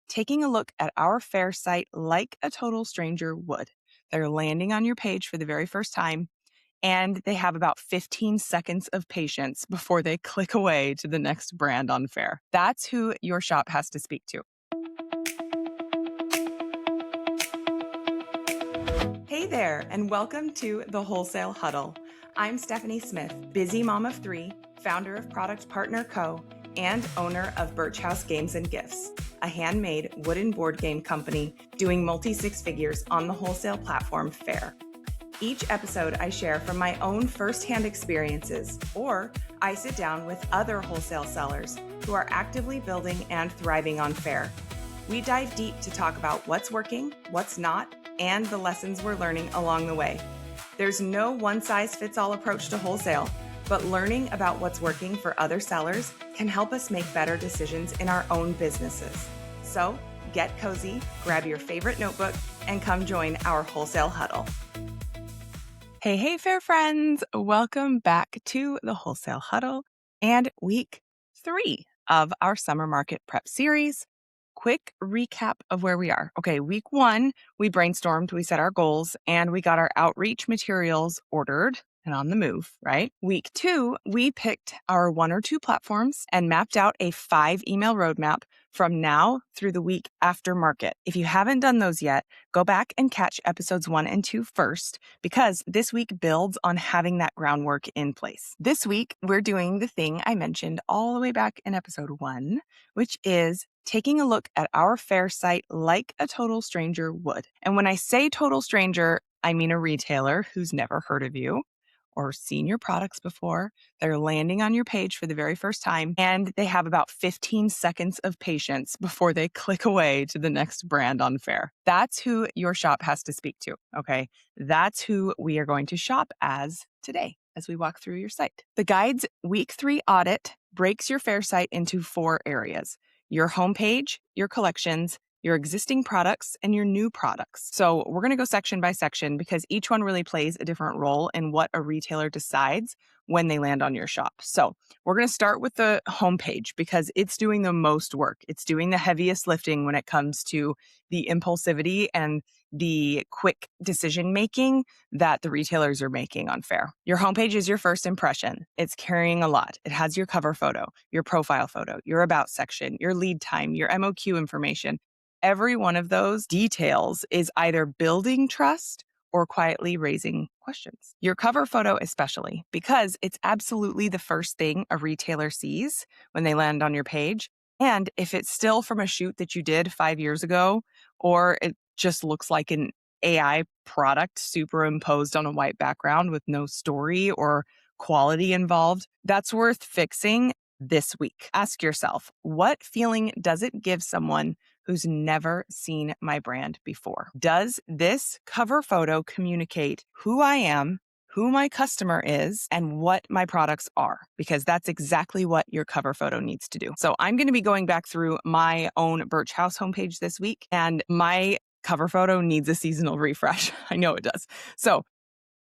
taking a look at our Faire site like a total stranger would. They're landing on your page for the very first time, and they have about 15 seconds of patience before they click away to the next brand on Faire. That's who your shop has to speak to. Hey there, and welcome to the Wholesale Huddle. I'm Stephanie Smith, busy mom of three, founder of Product Partner Co., and owner of Birch House Games and Gifts, a handmade wooden board game company doing multi-six figures on the wholesale platform Faire. Each episode I share from my own firsthand experiences, or I sit down with other wholesale sellers who are actively building and thriving on Faire. We dive deep to talk about what's working, what's not, and the lessons we're learning along the way. There's no one-size-fits-all approach to wholesale, but learning about what's working for other sellers can help us make better decisions in our own businesses. So get cozy, grab your favorite notebook, and come join our Wholesale Huddle. Hey, Faire friends. Welcome back to the Wholesale Huddle and week 3 of our summer market prep series. Quick recap of where we are. Okay, week 1, we brainstormed, we set our goals, and we got our outreach materials ordered and on the move, right? Week 2, we picked our 1 or 2 platforms and mapped out a 5 email roadmap from now through the week after market. If you haven't done those yet, go back and catch episodes 1 and 2 first, because this week builds on having that groundwork in place. This week, we're doing the thing I mentioned all the way back in episode 1, which is taking a look at our Faire site like a total stranger would. And when I say total stranger, I mean a retailer who's never heard of you or seen your products before. They're landing on your page for the very first time, and they have about 15 seconds of patience before they click away to the next brand on Faire. That's who your shop has to speak to, okay? That's who we are going to shop as today as we walk through your site. The guide's week 3 audit breaks your Faire site into 4 areas: your homepage, your collections, your existing products, and your new products. So we're going to go section by section because each one really plays a different role in what a retailer decides when they land on your shop. So we're going to start with the homepage because it's doing the most work. It's doing the heaviest lifting when it comes to the impulsivity and the quick decision making that the retailers are making on Faire. Your homepage is your first impression. It's carrying a lot. It has your cover photo, your profile photo, your about section, your lead time, your MOQ information. Every one of those details is either building trust or quietly raising questions. Your cover photo especially, because it's absolutely the first thing a retailer sees when they land on your page. And if it's still from a shoot that you did 5 years ago, or it just looks like an AI product superimposed on a white background with no story or quality involved, that's worth fixing this week. Ask yourself, what feeling does it give someone who's never seen my brand before? Does this cover photo communicate who I am, who my customer is, and what my products are? Because that's exactly what your cover photo needs to do. So I'm going to be going back through my own Birch House homepage this week, and my cover photo needs a seasonal refresh. I know it does. So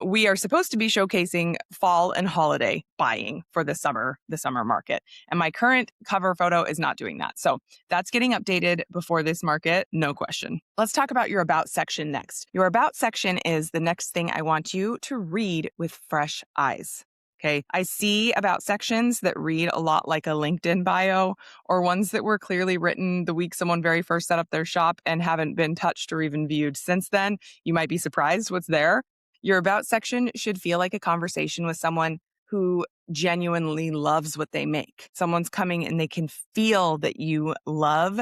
we are supposed to be showcasing fall and holiday buying for the summer market. And my current cover photo is not doing that. So that's getting updated before this market, no question. Let's talk about your about section next. Your about section is the next thing I want you to read with fresh eyes. Okay. I see about sections that read a lot like a LinkedIn bio, or ones that were clearly written the week someone very first set up their shop and haven't been touched or even viewed since then. You might be surprised what's there. Your about section should feel like a conversation with someone who genuinely loves what they make. Someone's coming and they can feel that you love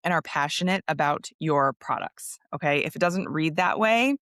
and are passionate about your products. Okay. If it doesn't read that way,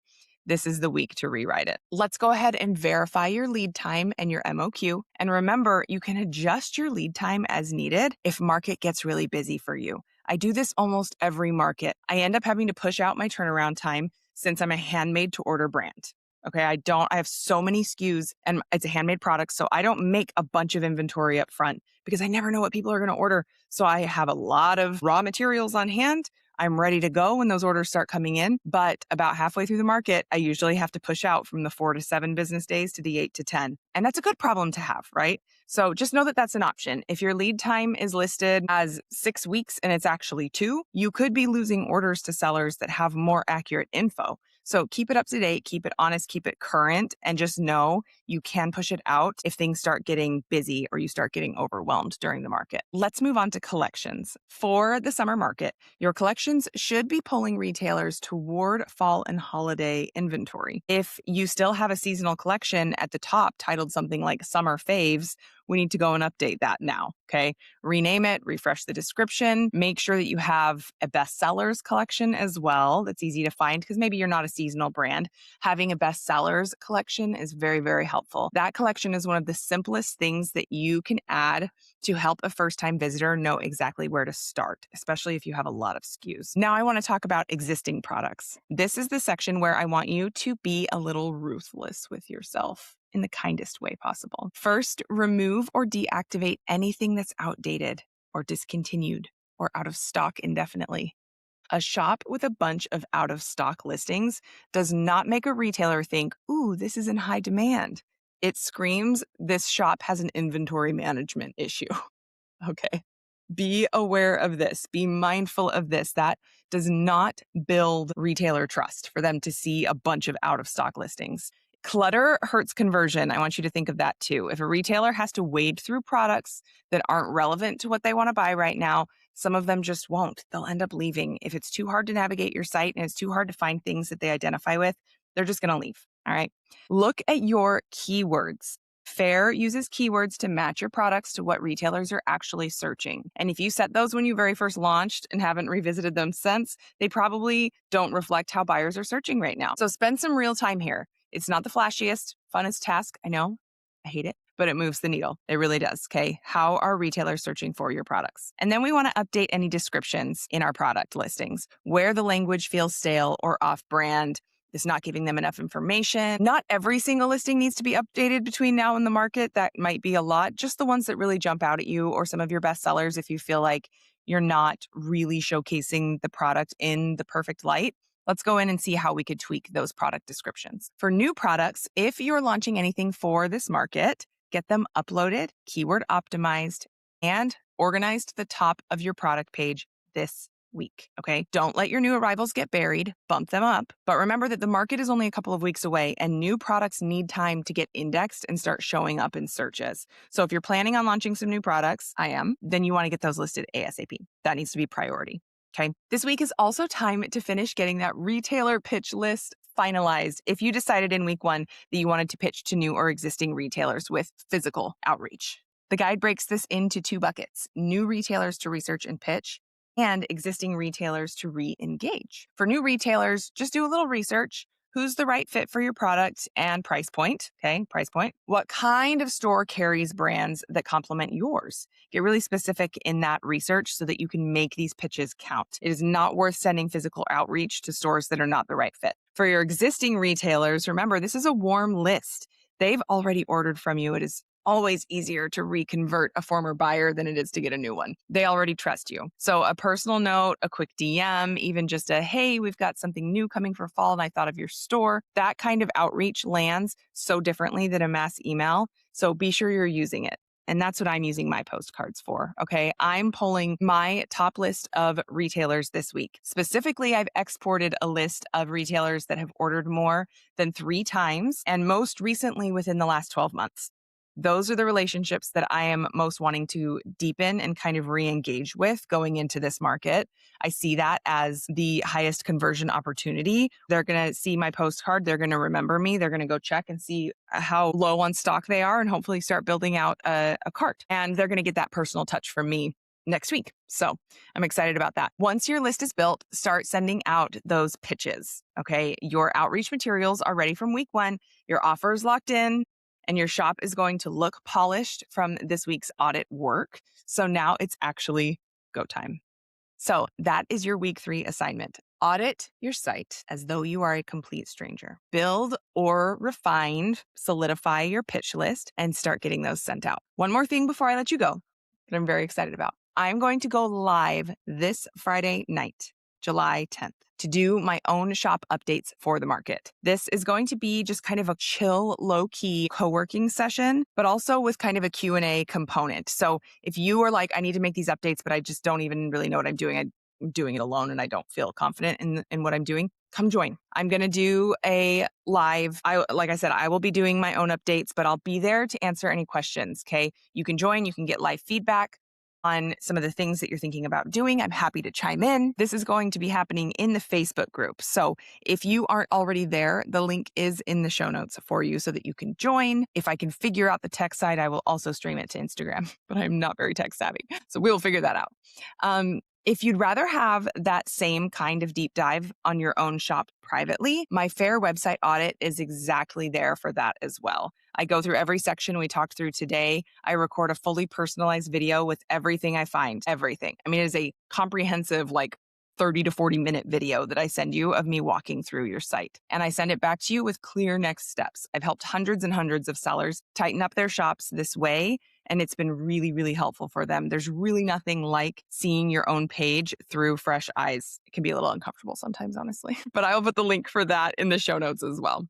this is the week to rewrite it. Let's go ahead and verify your lead time and your MOQ. And remember, you can adjust your lead time as needed if market gets really busy for you. I do this almost every market. I end up having to push out my turnaround time since I'm a handmade to order brand. Okay, I have so many SKUs and it's a handmade product, so I don't make a bunch of inventory up front because I never know what people are going to order. So I have a lot of raw materials on hand. I'm ready to go when those orders start coming in. But about halfway through the market, I usually have to push out from the 4 to 7 business days to the 8 to 10. And that's a good problem to have, right? So just know that that's an option. If your lead time is listed as 6 weeks and it's actually 2, you could be losing orders to sellers that have more accurate info. So keep it up to date, keep it honest, keep it current, and just know you can push it out if things start getting busy or you start getting overwhelmed during the market. Let's move on to collections. For the summer market, your collections should be pulling retailers toward fall and holiday inventory. If you still have a seasonal collection at the top titled something like Summer Faves, we need to go and update that now, okay? Rename it, refresh the description, make sure that you have a bestsellers collection as well. That's easy to find because maybe you're not a seasonal brand. Having a bestsellers collection is very, very helpful. That collection is one of the simplest things that you can add to help a first-time visitor know exactly where to start, especially if you have a lot of SKUs. Now I want to talk about existing products. This is the section where I want you to be a little ruthless with yourself in the kindest way possible. First, remove or deactivate anything that's outdated or discontinued or out of stock indefinitely. A shop with a bunch of out of stock listings does not make a retailer think, ooh, this is in high demand. It screams, this shop has an inventory management issue. Okay. Be aware of this. Be mindful of this. That does not build retailer trust for them to see a bunch of out of stock listings. Clutter hurts conversion. I want you to think of that too. If a retailer has to wade through products that aren't relevant to what they want to buy right now, some of them just won't. They'll end up leaving. If it's too hard to navigate your site and it's too hard to find things that they identify with, they're just going to leave. All right. Look at your keywords. Faire uses keywords to match your products to what retailers are actually searching. And if you set those when you very first launched and haven't revisited them since, they probably don't reflect how buyers are searching right now. So spend some real time here. It's not the flashiest, funnest task. I know. I hate it, but it moves the needle. It really does. Okay. How are retailers searching for your products? And then we want to update any descriptions in our product listings where the language feels stale or off brand. It's not giving them enough information. Not every single listing needs to be updated between now and the market. That might be a lot. Just the ones that really jump out at you or some of your best sellers if you feel like you're not really showcasing the product in the perfect light. Let's go in and see how we could tweak those product descriptions. For new products, if you're launching anything for this market, get them uploaded, keyword optimized, and organized to the top of your product page this week. Okay. Don't let your new arrivals get buried, bump them up. But remember that the market is only a couple of weeks away and new products need time to get indexed and start showing up in searches. So if you're planning on launching some new products, then you want to get those listed ASAP. That needs to be priority. Okay. This week is also time to finish getting that retailer pitch list finalized. If you decided in week 1 that you wanted to pitch to new or existing retailers with physical outreach. The guide breaks this into 2 buckets: new retailers to research and pitch, and existing retailers to re-engage. For new retailers, just do a little research. Who's the right fit for your product and price point? Okay, price point. What kind of store carries brands that complement yours? Get really specific in that research so that you can make these pitches count. It is not worth sending physical outreach to stores that are not the right fit. For your existing retailers, remember, this is a warm list. They've already ordered from you. It is always easier to reconvert a former buyer than it is to get a new one. They already trust you. So a personal note, a quick DM, even just a, hey, we've got something new coming for fall and I thought of your store. That kind of outreach lands so differently than a mass email. So be sure you're using it. And that's what I'm using my postcards for. Okay. I'm pulling my top list of retailers this week. Specifically, I've exported a list of retailers that have ordered more than 3 times, and most recently within the last 12 months. Those are the relationships that I am most wanting to deepen and kind of re-engage with going into this market. I see that as the highest conversion opportunity. They're going to see my postcard. They're going to remember me. They're going to go check and see how low on stock they are and hopefully start building out a cart. And they're going to get that personal touch from me next week. So I'm excited about that. Once your list is built, start sending out those pitches. Okay. Your outreach materials are ready from week 1. Your offer is locked in. And your shop is going to look polished from this week's audit work. So now it's actually go time. So that is your week 3 assignment. Audit your site as though you are a complete stranger. Build or refine, solidify your pitch list, and start getting those sent out. One more thing before I let you go that I'm very excited about. I'm going to go live this Friday night, July 10th, to do my own shop updates for the market. This is going to be just kind of a chill, low-key co-working session, but also with kind of a Q&A component. So if you are like, I need to make these updates, but I just don't even really know what I'm doing, I'm doing it alone and I don't feel confident in what I'm doing, come join. I'm going to do a live. Like I said, I will be doing my own updates, but I'll be there to answer any questions. Okay. You can join, you can get live feedback on some of the things that you're thinking about doing. I'm happy to chime in. This is going to be happening in the Facebook group. So if you aren't already there, the link is in the show notes for you so that you can join. If I can figure out the tech side, I will also stream it to Instagram, but I'm not very tech savvy. So we'll figure that out. If you'd rather have that same kind of deep dive on your own shop privately, my Faire website audit is exactly there for that as well. I go through every section we talked through today. I record a fully personalized video with everything I find, everything. I mean, it is a comprehensive, 30 to 40 minute video that I send you of me walking through your site. And I send it back to you with clear next steps. I've helped hundreds and hundreds of sellers tighten up their shops this way, and it's been really, really helpful for them. There's really nothing like seeing your own page through fresh eyes. It can be a little uncomfortable sometimes, honestly, but I'll put the link for that in the show notes as well.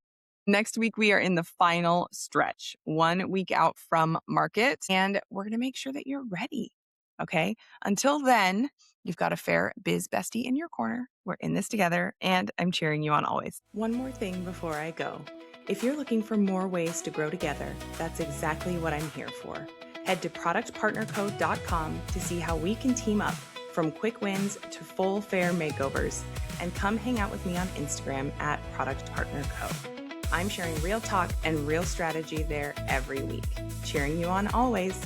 Next week, we are in the final stretch, 1 week out from market, and we're going to make sure that you're ready. Okay. Until then, you've got a Faire biz bestie in your corner. We're in this together, and I'm cheering you on always. One more thing before I go. If you're looking for more ways to grow together, that's exactly what I'm here for. Head to productpartnercode.com to see how we can team up from quick wins to full Faire makeovers, and come hang out with me on Instagram at productpartnerco. I'm sharing real talk and real strategy there every week. Cheering you on always.